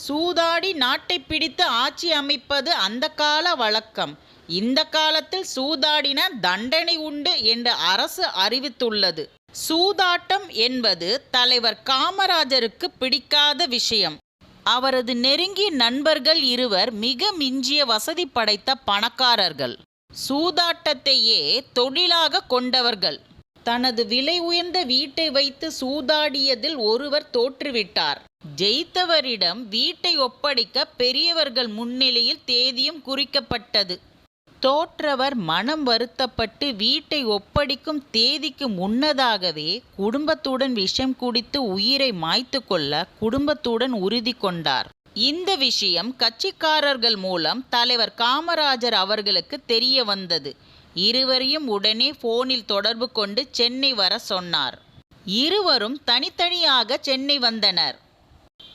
சூதாடி நாட்டை பிடித்து ஆட்சி அமைப்பது அந்த கால வழக்கம். இந்த காலத்தில் சூதாடின தண்டனை உண்டு என்று அரசு அறிவித்துள்ளது. சூதாட்டம் என்பது தலைவர் காமராஜருக்கு பிடிக்காத விஷயம். அவரது நெருங்கிய நண்பர்கள் இருவர் மிக மிஞ்சிய வசதி படைத்த பணக்காரர்கள். சூதாட்டத்தையே தொழிலாக கொண்டவர்கள். தனது விலை உயர்ந்த வீட்டை வைத்து சூதாடியதில் ஒருவர் தோற்றுவிட்டார். ஜெயித்தவரிடம் வீட்டை ஒப்படைக்க பெரியவர்கள் முன்னிலையில் தேதியும் குறிக்கப்பட்டது. தோற்றவர் மனம் வருத்தப்பட்டு வீட்டை ஒப்படைக்கும் தேதிக்கு முன்னதாகவே குடும்பத்துடன் விஷம் குடித்து உயிரை மாய்த்து கொள்ள குடும்பத்துடன் உறுதி கொண்டார். இந்த விஷயம் கட்சிக்காரர்கள் மூலம் தலைவர் காமராஜர் அவர்களுக்கு தெரிய வந்தது. இருவரையும் உடனே போனில் தொடர்பு கொண்டு சென்னை வர சொன்னார். இருவரும் தனித்தனியாக சென்னை வந்தனர்.